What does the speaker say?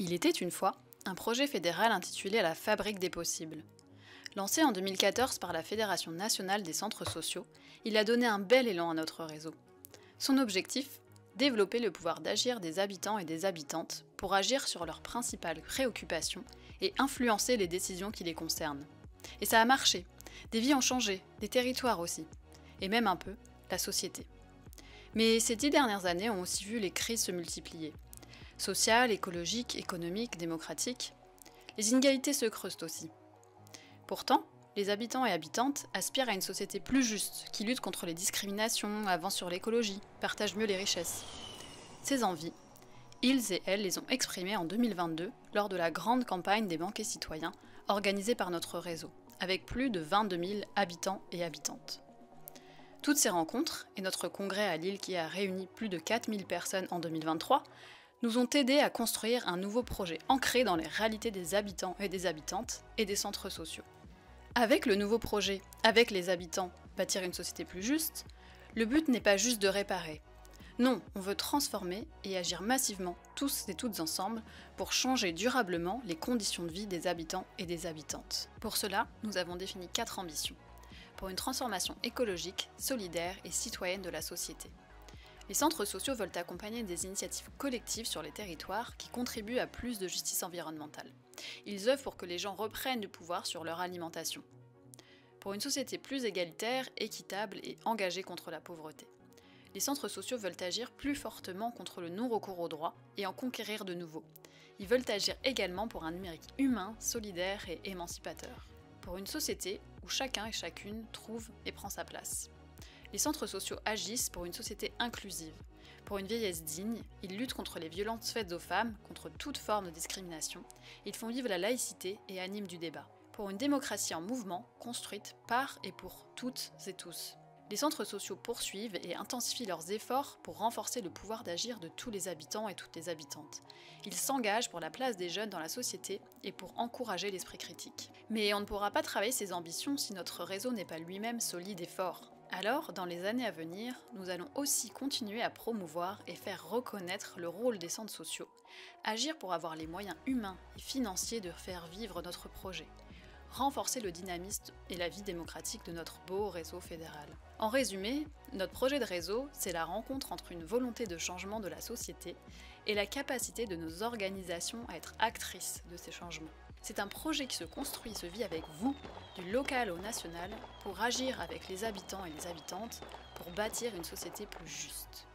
Il était une fois un projet fédéral intitulé La Fabrique des possibles. Lancé en 2014 par la Fédération nationale des centres sociaux, il a donné un bel élan à notre réseau. Son objectif, développer le pouvoir d'agir des habitants et des habitantes pour agir sur leurs principales préoccupations et influencer les décisions qui les concernent. Et ça a marché. Des vies ont changé, des territoires aussi. Et même un peu, la société. Mais ces 10 dernières années ont aussi vu les crises se multiplier. Sociales, écologiques, économiques, démocratiques. Les inégalités se creusent aussi. Pourtant, les habitants et habitantes aspirent à une société plus juste, qui lutte contre les discriminations, avance sur l'écologie, partage mieux les richesses. Ces envies, ils et elles les ont exprimées en 2022 lors de la grande campagne des banquets citoyens organisée par notre réseau, avec plus de 22 000 habitants et habitantes. Toutes ces rencontres, et notre congrès à Lille qui a réuni plus de 4 000 personnes en 2023, nous ont aidés à construire un nouveau projet ancré dans les réalités des habitants et des habitantes et des centres sociaux. Avec le nouveau projet, avec les habitants, bâtir une société plus juste, le but n'est pas juste de réparer. Non, on veut transformer et agir massivement, tous et toutes ensemble, pour changer durablement les conditions de vie des habitants et des habitantes. Pour cela, nous avons défini 4 ambitions. Pour une transformation écologique, solidaire et citoyenne de la société. Les centres sociaux veulent accompagner des initiatives collectives sur les territoires qui contribuent à plus de justice environnementale. Ils œuvrent pour que les gens reprennent du pouvoir sur leur alimentation. Pour une société plus égalitaire, équitable et engagée contre la pauvreté. Les centres sociaux veulent agir plus fortement contre le non-recours aux droits et en conquérir de nouveaux. Ils veulent agir également pour un numérique humain, solidaire et émancipateur. Pour une société où chacun et chacune trouve et prend sa place. Les centres sociaux agissent pour une société inclusive. Pour une vieillesse digne, ils luttent contre les violences faites aux femmes, contre toute forme de discrimination. Ils font vivre la laïcité et animent du débat. Pour une démocratie en mouvement, construite par et pour toutes et tous. Les centres sociaux poursuivent et intensifient leurs efforts pour renforcer le pouvoir d'agir de tous les habitants et toutes les habitantes. Ils s'engagent pour la place des jeunes dans la société et pour encourager l'esprit critique. Mais on ne pourra pas travailler ces ambitions si notre réseau n'est pas lui-même solide et fort. Alors, dans les années à venir, nous allons aussi continuer à promouvoir et faire reconnaître le rôle des centres sociaux, agir pour avoir les moyens humains et financiers de faire vivre notre projet, renforcer le dynamisme et la vie démocratique de notre beau réseau fédéral. En résumé, notre projet de réseau, c'est la rencontre entre une volonté de changement de la société et la capacité de nos organisations à être actrices de ces changements. C'est un projet qui se construit et se vit avec vous, du local au national, pour agir avec les habitants et les habitantes, pour bâtir une société plus juste.